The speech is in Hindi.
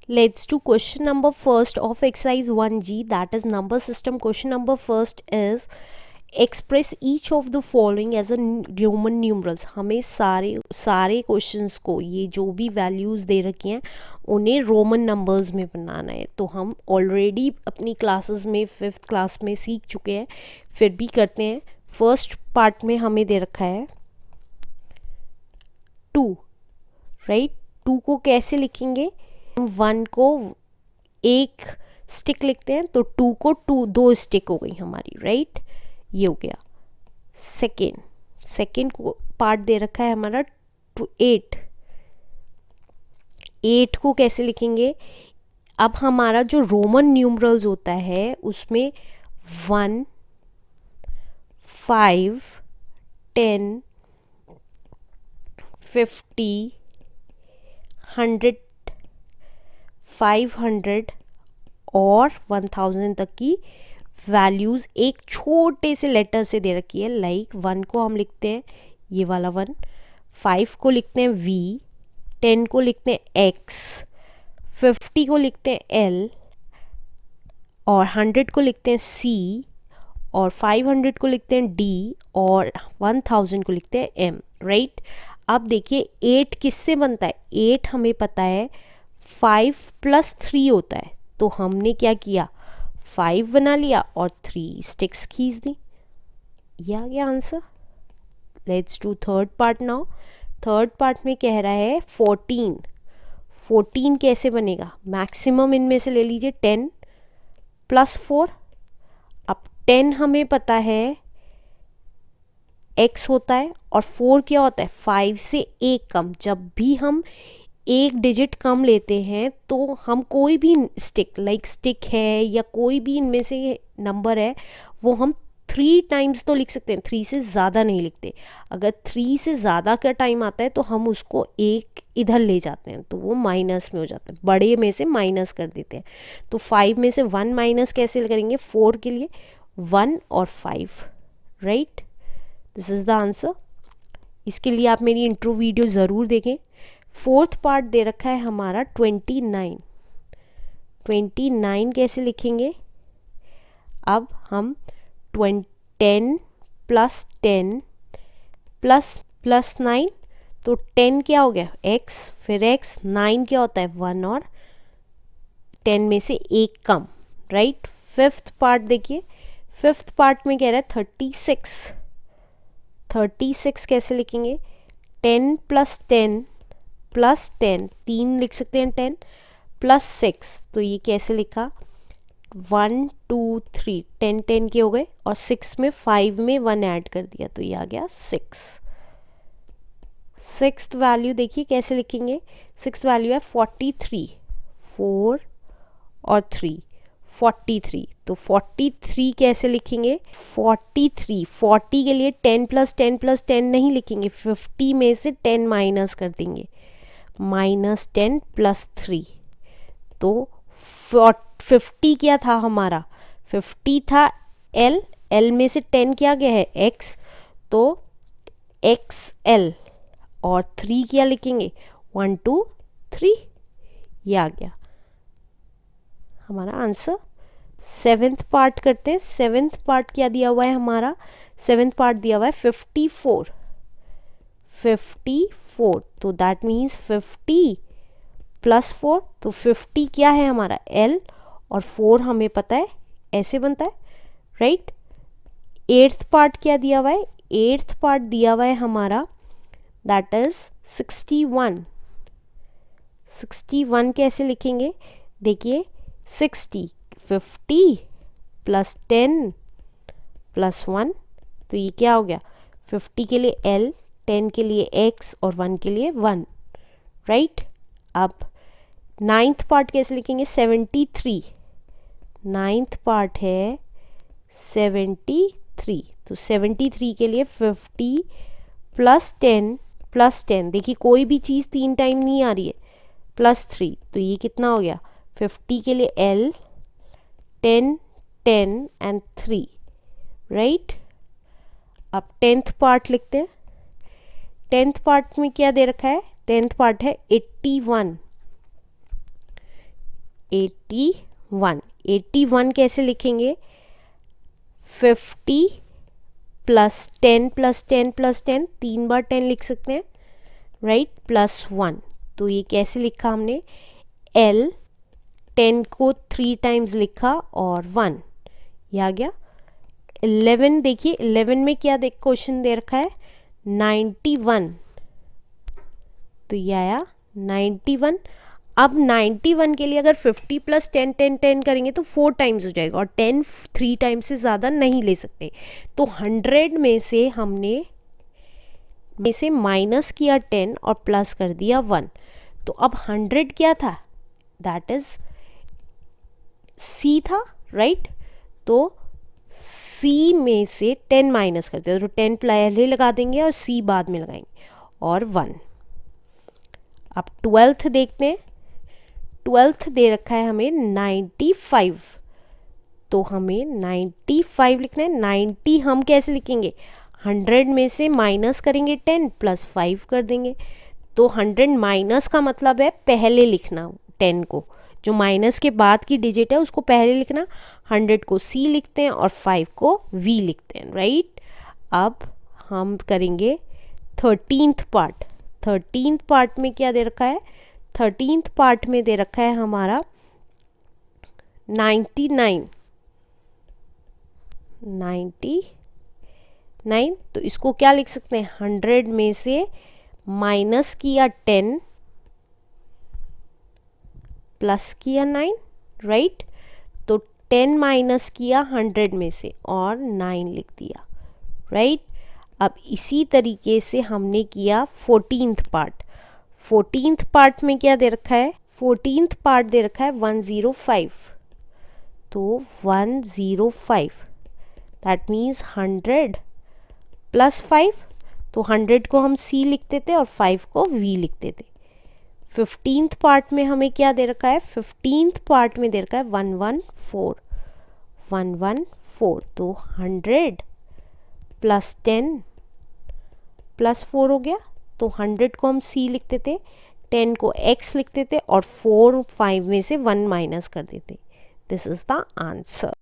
Let's do question number first of exercise 1G, that is number system. Question number first is express each of the following as a Roman numerals. हमें सारे क्वेश्चंस को, ये जो भी वैल्यूज़ दे रखी हैं उन्हें रोमन नंबर्स में बनाना है. तो हम ऑलरेडी अपनी क्लासेस में 5th क्लास में सीख चुके हैं, फिर भी करते हैं. फर्स्ट पार्ट में हमें दे रखा है 2, राइट. 2 को कैसे लिखेंगे? 1 को एक स्टिक लिखते हैं, तो 2 को दो स्टिक हो गई हमारी, राइट. ये हो गया. सेकेंड को पार्ट दे रखा है हमारा 8. 8 को कैसे लिखेंगे? अब हमारा जो रोमन न्यूमरल्स होता है उसमें 1, 5, 10, 50, 100, 500 और 1000 तक की वैल्यूज़ एक छोटे से लेटर से दे रखी है. लाइक 1 को हम लिखते हैं ये वाला 1, 5 को लिखते हैं V, 10 को लिखते हैं X, 50 को लिखते हैं L और 100 को लिखते हैं C और 500 को लिखते हैं D और 1000 को लिखते हैं M, राइट. अब देखिए 8 किससे बनता है? 8 हमें पता है 5 + 3 होता है. तो हमने क्या किया? 5 बना लिया और 3 स्टिक्स खींच दी. ये आ गया answer. Let's do third part now. Third part में कह रहा है 14. 14 कैसे बनेगा? मैक्सिमम इनमें से ले लीजिए 10 + 4. अब 10 हमें पता है x होता है और 4 क्या होता है? 5 से एक कम. जब भी हम एक डिजिट कम लेते हैं तो हम कोई भी स्टिक, लाइक स्टिक है या कोई भी इनमें से नंबर है, वो हम 3 टाइम्स तो लिख सकते हैं, 3 से ज़्यादा नहीं लिखते. अगर 3 से ज़्यादा का टाइम आता है तो हम उसको एक इधर ले जाते हैं, तो वो माइनस में हो जाता है, बड़े में से माइनस कर देते हैं. तो 5 में से 1 माइनस कैसे करेंगे? 4 के लिए 1 और 5, right. This is the answer. इसके लिए आप मेरी इंट्रो वीडियो ज़रूर देखें. फोर्थ पार्ट दे रखा है हमारा 29. 29 कैसे लिखेंगे? अब हम 10 + 10 + 9, तो 10 क्या हो गया? x, फिर x, 9 क्या होता है? 1 और 10 में से एक कम, राइट. फिफ्थ पार्ट देखिए. फिफ्थ पार्ट में कह रहा है 36. 36 कैसे लिखेंगे? 10 + 10 + 10, 3 लिख सकते हैं 10 + 6, तो ये कैसे लिखा? 1 2 3, 10 10 के हो गए और 6 में 5 में 1 ऐड कर दिया, तो ये आ गया 6. सिक्स्थ वैल्यू देखिए कैसे लिखेंगे? सिक्स्थ वैल्यू है 43. 4 और 3, 43. तो 43 कैसे लिखेंगे? 43, 40 के लिए 10 + 10 + 10 नहीं लिखेंगे, 50 में से 10 माइनस कर देंगे, -10 + 3. तो 50 क्या था हमारा? 50 था L में से 10 क्या गया है? X, तो XL और 3 क्या लिखेंगे? 1 2 3. ये आ गया हमारा आंसर. सेवेंथ पार्ट करते हैं. सेवेंथ पार्ट क्या दिया हुआ है हमारा? सेवेंथ पार्ट दिया हुआ है 54. 54, तो दैट मीन्स 50 + 4, तो 50 क्या है हमारा? L और 4 हमें पता है ऐसे बनता है, राइट. एट्थ पार्ट क्या दिया हुआ है? एट्थ पार्ट दिया हुआ है हमारा, दैट इज 61. 61 कैसे लिखेंगे? देखिए 60, 50 + 10 + 1, तो ये क्या हो गया? 50 के लिए L, 10 के लिए X और 1 के लिए 1, राइट. अब नाइन्थ पार्ट कैसे लिखेंगे? 73. नाइन्थ पार्ट है 73, तो 73 के लिए 50 + 10 + 10, देखिए कोई भी चीज़ 3 टाइम नहीं आ रही है, +3, तो ये कितना हो गया? 50 के लिए L, 10 10 एंड 3, राइट. अब 10th पार्ट लिखते हैं. 10th पार्ट में क्या दे रखा है? 10th पार्ट है 81. 81। 81 कैसे लिखेंगे? 50 प्लस 10 प्लस 10 प्लस 10, 3 बार 10 लिख सकते हैं, राइट, प्लस 1। तो ये कैसे लिखा हमने? L 10 को 3 टाइम्स लिखा और 1, ये आ गया। 11 देखिए, 11 में क्या क्वेश्चन दे रखा है? 91, तो ये आया 91। अब 91 के लिए अगर 50 प्लस 10 10 10 करेंगे तो 4 टाइम्स हो जाएगा, और 10 3 टाइम्स से ज़्यादा नहीं ले सकते। तो 100 में से हमने माइनस किया 10 और प्लस कर दिया 1। तो अब 100 क्या था? दैट इज C था, राइट। तो C में से 10 माइनस करते हैं, तो 10 पहले लगा देंगे और C बाद में लगाएंगे, और 1। अब 12th देखते हैं। 12th दे रखा है हमें 95, तो हमें 95 लिखना है। 90 हम कैसे लिखेंगे? 100 में से माइनस करेंगे 10 प्लस 5 कर देंगे। तो 100 माइनस का मतलब है पहले लिखना, 10 को, जो माइनस के बाद की डिजिट है उसको पहले लिखना। 100 को C लिखते हैं और 5 को V लिखते हैं, राइट। अब हम करेंगे 13th पार्ट। 13th पार्ट में क्या दे रखा है? 13th पार्ट में दे रखा है हमारा 99। तो इसको क्या लिख सकते हैं? 100 में से माइनस किया 10 प्लस किया 9, राइट। तो 10 माइनस किया 100 में से और 9 लिख दिया, राइट। अब इसी तरीके से हमने किया 14th पार्ट। 14th पार्ट में क्या दे रखा है? 14th पार्ट दे रखा है 105। तो 105 दैट मीन्स 100 प्लस 5, तो 100 को हम C लिखते थे और 5 को V लिखते थे। 15th पार्ट में हमें क्या दे रखा है? 15th पार्ट में दे रखा है 114। 114, तो 100 प्लस 10 प्लस 4 हो गया। तो 100 को हम C लिखते थे, 10 को X लिखते थे और 4 5 में से 1 माइनस कर देते। This is the answer.